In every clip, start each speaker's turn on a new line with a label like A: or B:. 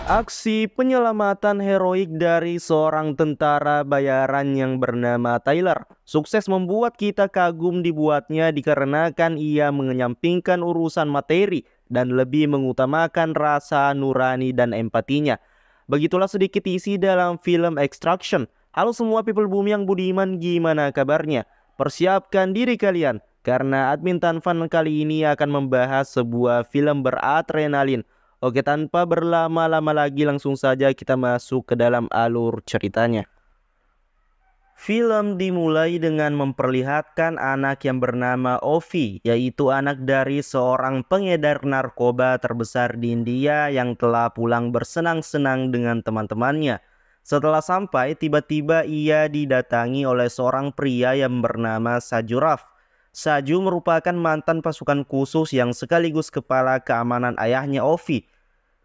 A: Aksi penyelamatan heroik dari seorang tentara bayaran yang bernama Tyler sukses membuat kita kagum dibuatnya dikarenakan ia mengenyampingkan urusan materi dan lebih mengutamakan rasa nurani dan empatinya. Begitulah sedikit isi dalam film Extraction. Halo semua people bumi yang budiman, gimana kabarnya? Persiapkan diri kalian karena admin Tanfan kali ini akan membahas sebuah film beradrenalin. Oke, tanpa berlama-lama lagi langsung saja kita masuk ke dalam alur ceritanya. Film dimulai dengan memperlihatkan anak yang bernama Ovi, yaitu anak dari seorang pengedar narkoba terbesar di India yang telah pulang bersenang-senang dengan teman-temannya. Setelah sampai, tiba-tiba ia didatangi oleh seorang pria yang bernama Sajuraf. Saju merupakan mantan pasukan khusus yang sekaligus kepala keamanan ayahnya Ovi.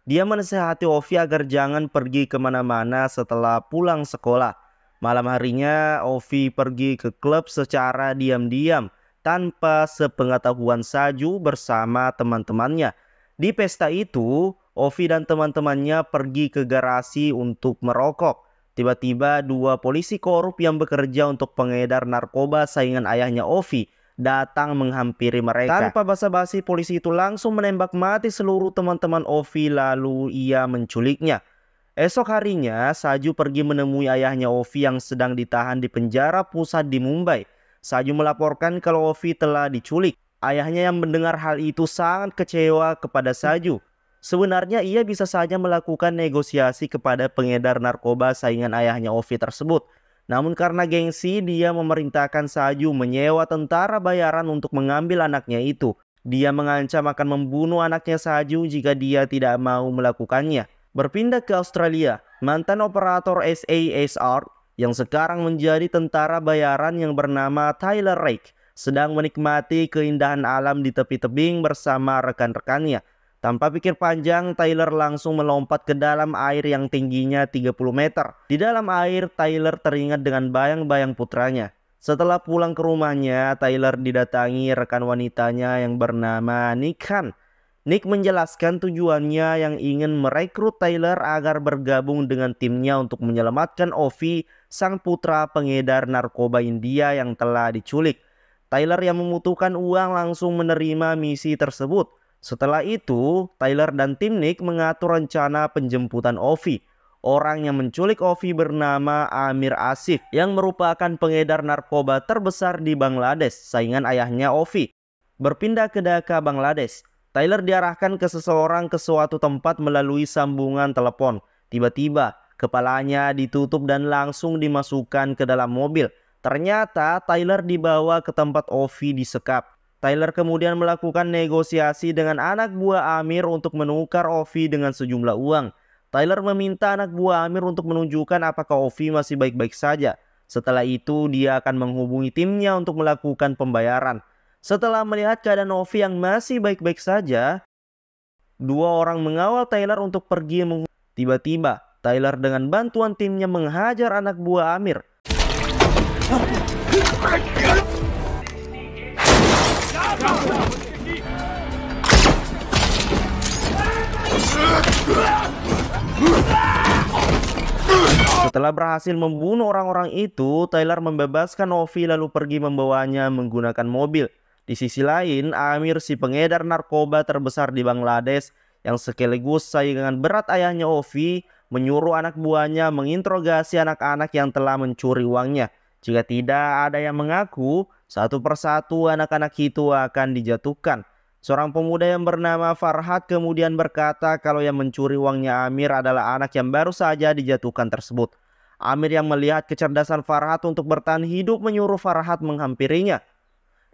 A: Dia menasihati Ovi agar jangan pergi kemana-mana setelah pulang sekolah. Malam harinya Ovi pergi ke klub secara diam-diam tanpa sepengetahuan Saju bersama teman-temannya. Di pesta itu, Ovi dan teman-temannya pergi ke garasi untuk merokok. Tiba-tiba dua polisi korup yang bekerja untuk pengedar narkoba saingan ayahnya Ovi datang menghampiri mereka. Tanpa basa-basi, polisi itu langsung menembak mati seluruh teman-teman Ovi lalu ia menculiknya. Esok harinya, Saju pergi menemui ayahnya Ovi yang sedang ditahan di penjara pusat di Mumbai. Saju melaporkan kalau Ovi telah diculik. Ayahnya yang mendengar hal itu sangat kecewa kepada Saju. Sebenarnya ia bisa saja melakukan negosiasi kepada pengedar narkoba saingan ayahnya Ovi tersebut. Namun karena gengsi, dia memerintahkan Saju menyewa tentara bayaran untuk mengambil anaknya itu. Dia mengancam akan membunuh anaknya Saju jika dia tidak mau melakukannya. Berpindah ke Australia, mantan operator SASR yang sekarang menjadi tentara bayaran yang bernama Tyler Rake sedang menikmati keindahan alam di tepi tebing bersama rekan-rekannya. Tanpa pikir panjang, Tyler langsung melompat ke dalam air yang tingginya 30 meter. Di dalam air, Tyler teringat dengan bayang-bayang putranya. Setelah pulang ke rumahnya, Tyler didatangi rekan wanitanya yang bernama Nick Han. Nick menjelaskan tujuannya yang ingin merekrut Tyler agar bergabung dengan timnya untuk menyelamatkan Ovi, sang putra pengedar narkoba India yang telah diculik. Tyler yang membutuhkan uang langsung menerima misi tersebut. Setelah itu, Tyler dan tim Nick mengatur rencana penjemputan Ovi. Orang yang menculik Ovi bernama Amir Asif yang merupakan pengedar narkoba terbesar di Bangladesh, saingan ayahnya Ovi. Berpindah ke Dhaka, Bangladesh, Tyler diarahkan ke seseorang ke suatu tempat melalui sambungan telepon. Tiba-tiba, kepalanya ditutup dan langsung dimasukkan ke dalam mobil. Ternyata Tyler dibawa ke tempat Ovi disekap. Tyler kemudian melakukan negosiasi dengan anak buah Amir untuk menukar Ovi dengan sejumlah uang. Tyler meminta anak buah Amir untuk menunjukkan apakah Ovi masih baik-baik saja. Setelah itu dia akan menghubungi timnya untuk melakukan pembayaran. Setelah melihat keadaan Ovi yang masih baik-baik saja, dua orang mengawal Tyler untuk pergi. Tiba-tiba Tyler dengan bantuan timnya menghajar anak buah Amir. Setelah berhasil membunuh orang-orang itu, Tyler membebaskan Ovi lalu pergi membawanya menggunakan mobil. Di sisi lain, Amir, si pengedar narkoba terbesar di Bangladesh yang sekaligus saingan berat ayahnya Ovi, menyuruh anak buahnya menginterogasi anak-anak yang telah mencuri uangnya. Jika tidak ada yang mengaku, satu persatu anak-anak itu akan dijatuhkan. Seorang pemuda yang bernama Farhad kemudian berkata kalau yang mencuri uangnya Amir adalah anak yang baru saja dijatuhkan tersebut. Amir yang melihat kecerdasan Farhad untuk bertahan hidup menyuruh Farhad menghampirinya.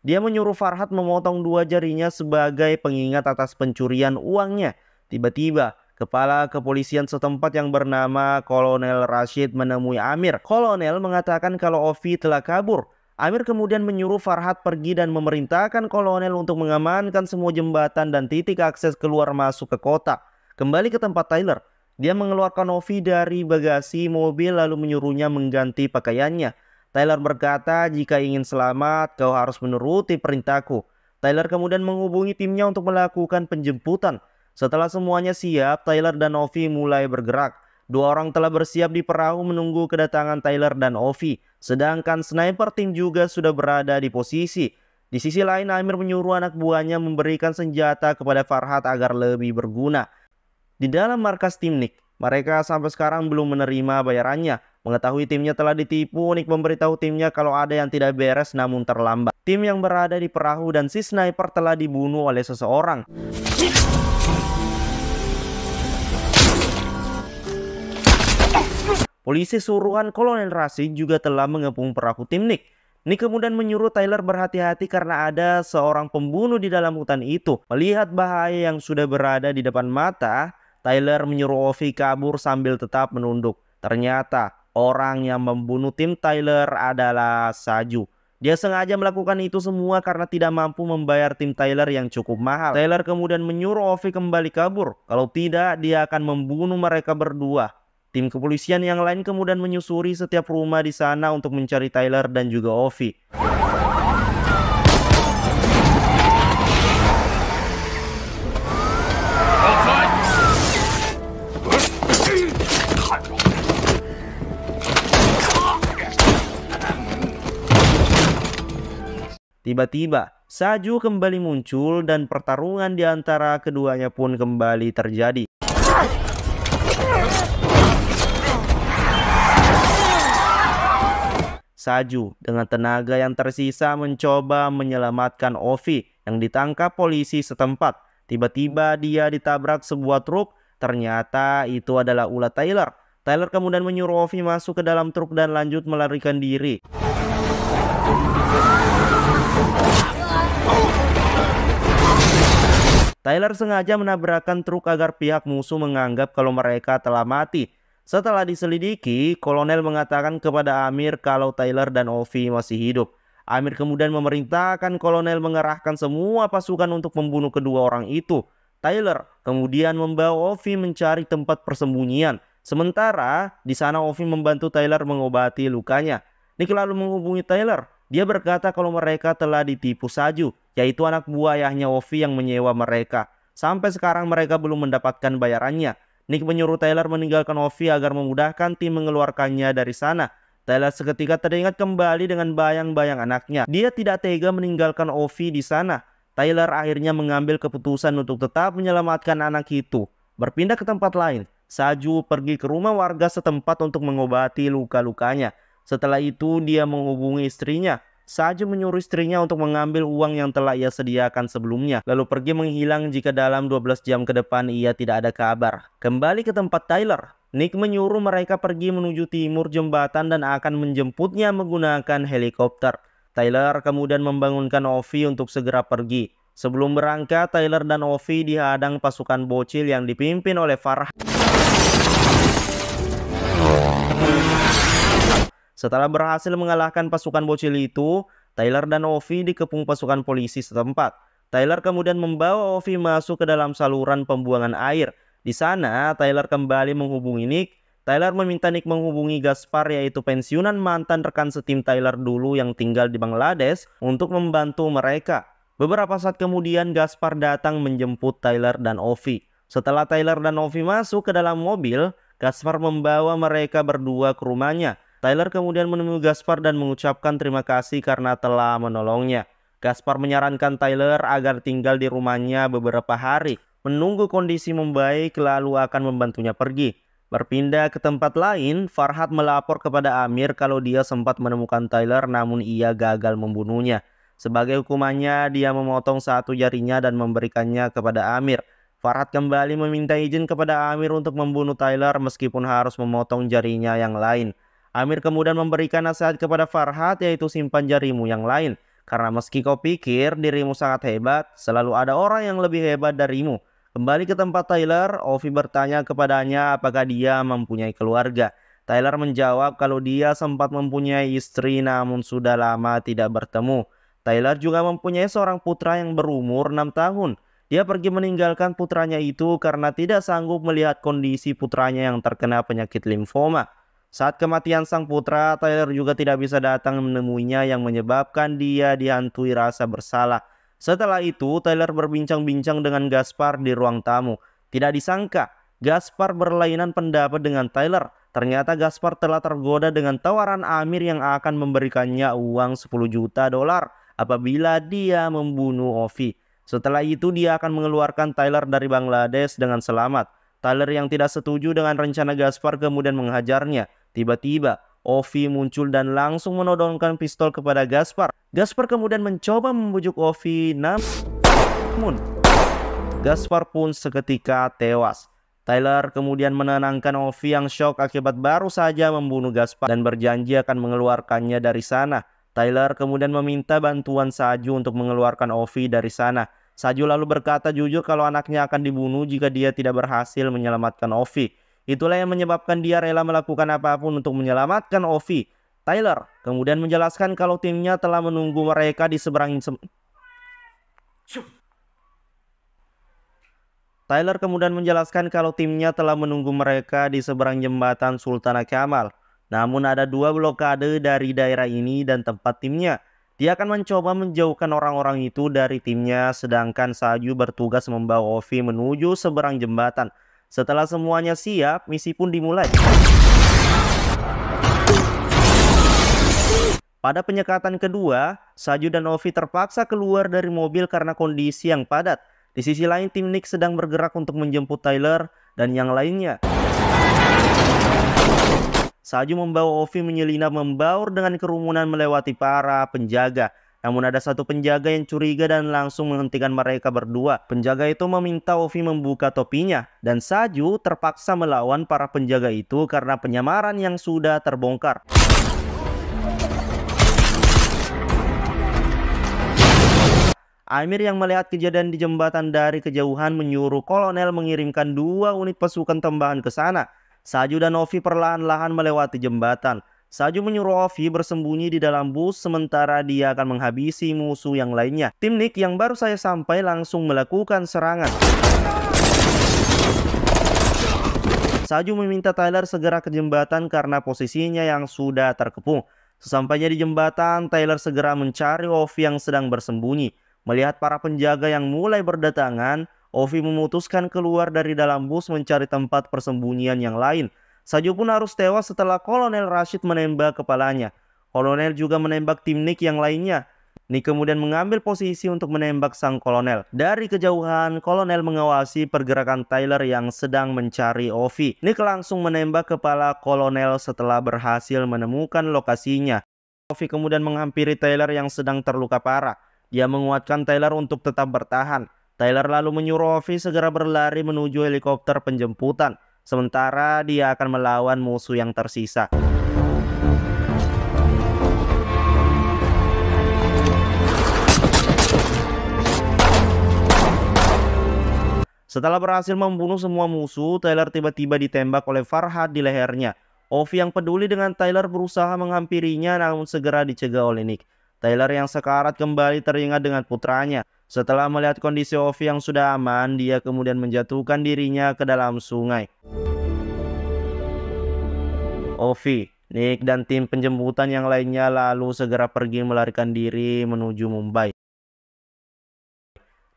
A: Dia menyuruh Farhad memotong dua jarinya sebagai pengingat atas pencurian uangnya. Tiba-tiba, kepala kepolisian setempat yang bernama Kolonel Rashid menemui Amir. Kolonel mengatakan kalau Ovi telah kabur. Amir kemudian menyuruh Farhad pergi dan memerintahkan kolonel untuk mengamankan semua jembatan dan titik akses keluar masuk ke kota. Kembali ke tempat Tyler, dia mengeluarkan Ovi dari bagasi mobil lalu menyuruhnya mengganti pakaiannya. Tyler berkata, "Jika ingin selamat, kau harus menuruti perintahku." Tyler kemudian menghubungi timnya untuk melakukan penjemputan. Setelah semuanya siap, Tyler dan Ovi mulai bergerak. Dua orang telah bersiap di perahu menunggu kedatangan Tyler dan Ovi, sedangkan sniper tim juga sudah berada di posisi. Di sisi lain, Amir menyuruh anak buahnya memberikan senjata kepada Farhad agar lebih berguna. Di dalam markas tim Nick, mereka sampai sekarang belum menerima bayarannya. Mengetahui timnya telah ditipu, Nick memberitahu timnya kalau ada yang tidak beres namun terlambat. Tim yang berada di perahu dan si sniper telah dibunuh oleh seseorang. Polisi suruhan Kolonel Rashid juga telah mengepung perahu tim Nick. Nick kemudian menyuruh Tyler berhati-hati karena ada seorang pembunuh di dalam hutan itu. Melihat bahaya yang sudah berada di depan mata, Tyler menyuruh Ovi kabur sambil tetap menunduk. Ternyata orang yang membunuh tim Tyler adalah Saju. Dia sengaja melakukan itu semua karena tidak mampu membayar tim Tyler yang cukup mahal. Tyler kemudian menyuruh Ovi kembali kabur. Kalau tidak, dia akan membunuh mereka berdua. Tim kepolisian yang lain kemudian menyusuri setiap rumah di sana untuk mencari Tyler dan juga Ovi. Tiba-tiba, Saju kembali muncul dan pertarungan di antara keduanya pun kembali terjadi. Saju dengan tenaga yang tersisa mencoba menyelamatkan Ovi yang ditangkap polisi setempat. Tiba-tiba dia ditabrak sebuah truk, ternyata itu adalah ulah Tyler. Tyler kemudian menyuruh Ovi masuk ke dalam truk dan lanjut melarikan diri. Tyler sengaja menabrakkan truk agar pihak musuh menganggap kalau mereka telah mati. Setelah diselidiki, Kolonel mengatakan kepada Amir kalau Tyler dan Ovi masih hidup. Amir kemudian memerintahkan Kolonel mengerahkan semua pasukan untuk membunuh kedua orang itu. Tyler kemudian membawa Ovi mencari tempat persembunyian. Sementara di sana Ovi membantu Tyler mengobati lukanya. Nick lalu menghubungi Tyler. Dia berkata kalau mereka telah ditipu Saju, yaitu anak buah ayahnya Ovi yang menyewa mereka. Sampai sekarang mereka belum mendapatkan bayarannya. Nick menyuruh Tyler meninggalkan Ovi agar memudahkan tim mengeluarkannya dari sana. Tyler seketika teringat kembali dengan bayang-bayang anaknya. Dia tidak tega meninggalkan Ovi di sana. Tyler akhirnya mengambil keputusan untuk tetap menyelamatkan anak itu. Berpindah ke tempat lain, Saju pergi ke rumah warga setempat untuk mengobati luka-lukanya. Setelah itu dia menghubungi istrinya. Saju menyuruh istrinya untuk mengambil uang yang telah ia sediakan sebelumnya, lalu pergi menghilang jika dalam 12 jam ke depan ia tidak ada kabar. Kembali ke tempat Tyler, Nick menyuruh mereka pergi menuju timur jembatan dan akan menjemputnya menggunakan helikopter. Tyler kemudian membangunkan Ovi untuk segera pergi. Sebelum berangkat, Tyler dan Ovi dihadang pasukan bocil yang dipimpin oleh Farhad. Setelah berhasil mengalahkan pasukan bocil itu, Tyler dan Ovi dikepung pasukan polisi setempat. Tyler kemudian membawa Ovi masuk ke dalam saluran pembuangan air. Di sana, Tyler kembali menghubungi Nick. Tyler meminta Nick menghubungi Gaspar, yaitu pensiunan mantan rekan setim Tyler dulu yang tinggal di Bangladesh, untuk membantu mereka. Beberapa saat kemudian, Gaspar datang menjemput Tyler dan Ovi. Setelah Tyler dan Ovi masuk ke dalam mobil, Gaspar membawa mereka berdua ke rumahnya. Tyler kemudian menemui Gaspar dan mengucapkan terima kasih karena telah menolongnya. Gaspar menyarankan Tyler agar tinggal di rumahnya beberapa hari, menunggu kondisi membaik lalu akan membantunya pergi. Berpindah ke tempat lain, Farhad melapor kepada Amir kalau dia sempat menemukan Tyler namun ia gagal membunuhnya. Sebagai hukumannya, dia memotong satu jarinya dan memberikannya kepada Amir. Farhad kembali meminta izin kepada Amir untuk membunuh Tyler meskipun harus memotong jarinya yang lain. Amir kemudian memberikan nasihat kepada Farhad, yaitu simpan jarimu yang lain. Karena meski kau pikir dirimu sangat hebat, selalu ada orang yang lebih hebat darimu. Kembali ke tempat Tyler, Ovi bertanya kepadanya apakah dia mempunyai keluarga. Tyler menjawab kalau dia sempat mempunyai istri namun sudah lama tidak bertemu. Tyler juga mempunyai seorang putra yang berumur 6 tahun. Dia pergi meninggalkan putranya itu karena tidak sanggup melihat kondisi putranya yang terkena penyakit limfoma. Saat kematian sang putra, Tyler juga tidak bisa datang menemuinya yang menyebabkan dia dihantui rasa bersalah. Setelah itu, Tyler berbincang-bincang dengan Gaspar di ruang tamu. Tidak disangka, Gaspar berlainan pendapat dengan Tyler. Ternyata Gaspar telah tergoda dengan tawaran Amir yang akan memberikannya uang 10 juta dolar apabila dia membunuh Ovi. Setelah itu dia akan mengeluarkan Tyler dari Bangladesh dengan selamat. Tyler yang tidak setuju dengan rencana Gaspar kemudian menghajarnya. Tiba-tiba Ovi muncul dan langsung menodongkan pistol kepada Gaspar. Gaspar kemudian mencoba membujuk Ovi, namun Gaspar pun seketika tewas. Tyler kemudian menenangkan Ovi yang shock akibat baru saja membunuh Gaspar dan berjanji akan mengeluarkannya dari sana. Tyler kemudian meminta bantuan Saju untuk mengeluarkan Ovi dari sana. Saju lalu berkata jujur kalau anaknya akan dibunuh jika dia tidak berhasil menyelamatkan Ovi. Itulah yang menyebabkan dia rela melakukan apapun untuk menyelamatkan Ovi. Tyler kemudian menjelaskan kalau timnya telah menunggu mereka di seberang jembatan Sultana Kamal. Namun ada 2 blokade dari daerah ini dan tempat timnya. Dia akan mencoba menjauhkan orang-orang itu dari timnya, sedangkan Saju bertugas membawa Ovi menuju seberang jembatan. Setelah semuanya siap, misi pun dimulai. Pada penyekatan kedua, Saju dan Ovi terpaksa keluar dari mobil karena kondisi yang padat. Di sisi lain, tim Nick sedang bergerak untuk menjemput Tyler dan yang lainnya. Saju membawa Ovi menyelinap membaur dengan kerumunan melewati para penjaga. Namun ada satu penjaga yang curiga dan langsung menghentikan mereka berdua. Penjaga itu meminta Ovi membuka topinya dan Saju terpaksa melawan para penjaga itu karena penyamaran yang sudah terbongkar. Amir yang melihat kejadian di jembatan dari kejauhan menyuruh kolonel mengirimkan 2 unit pasukan tambahan ke sana. Saju dan Ovi perlahan-lahan melewati jembatan. Saju menyuruh Ovi bersembunyi di dalam bus sementara dia akan menghabisi musuh yang lainnya. Tim Nick yang baru saja sampai langsung melakukan serangan. Saju meminta Tyler segera ke jembatan karena posisinya yang sudah terkepung. Sesampainya di jembatan, Tyler segera mencari Ovi yang sedang bersembunyi. Melihat para penjaga yang mulai berdatangan, Ovi memutuskan keluar dari dalam bus mencari tempat persembunyian yang lain. Saju pun harus tewas setelah Kolonel Rashid menembak kepalanya. Kolonel juga menembak tim Nick yang lainnya. Nick kemudian mengambil posisi untuk menembak sang kolonel. Dari kejauhan, kolonel mengawasi pergerakan Tyler yang sedang mencari Ovi. Nick langsung menembak kepala kolonel setelah berhasil menemukan lokasinya. Ovi kemudian menghampiri Tyler yang sedang terluka parah. Dia menguatkan Tyler untuk tetap bertahan. Tyler lalu menyuruh Ovi segera berlari menuju helikopter penjemputan. Sementara dia akan melawan musuh yang tersisa. Setelah berhasil membunuh semua musuh, Tyler tiba-tiba ditembak oleh Farhad di lehernya. Ovi yang peduli dengan Tyler berusaha menghampirinya namun segera dicegah oleh Nick. Tyler yang sekarat kembali teringat dengan putranya. Setelah melihat kondisi Ovi yang sudah aman, dia kemudian menjatuhkan dirinya ke dalam sungai. Ovi, Nick, dan tim penjemputan yang lainnya lalu segera pergi melarikan diri menuju Mumbai.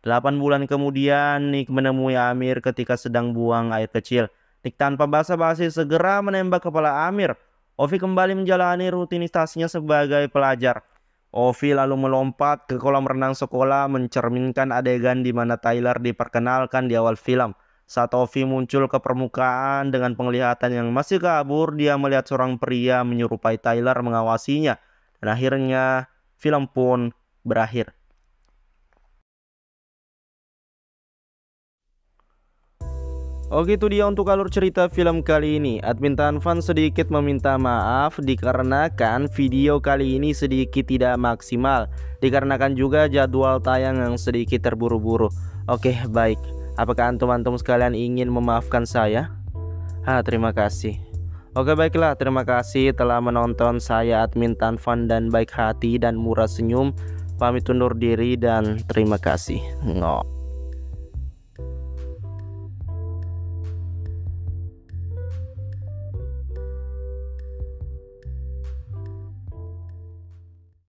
A: 8 bulan kemudian, Nick menemui Amir ketika sedang buang air kecil. Nick tanpa basa-basi segera menembak kepala Amir. Ovi kembali menjalani rutinitasnya sebagai pelajar. Ovi lalu melompat ke kolam renang sekolah mencerminkan adegan di mana Tyler diperkenalkan di awal film. Saat Ovi muncul ke permukaan dengan penglihatan yang masih kabur, dia melihat seorang pria menyerupai Tyler mengawasinya. Dan akhirnya film pun berakhir. Oke, itu dia untuk alur cerita film kali ini. Admin Tanfan sedikit meminta maaf dikarenakan video kali ini sedikit tidak maksimal, dikarenakan juga jadwal tayang yang sedikit terburu-buru. Oke, baik. Apakah antum-antum sekalian ingin memaafkan saya? Terima kasih. Oke, baiklah, terima kasih telah menonton. Saya Admin Tanfan dan baik hati dan murah senyum. Pamit undur diri dan terima kasih.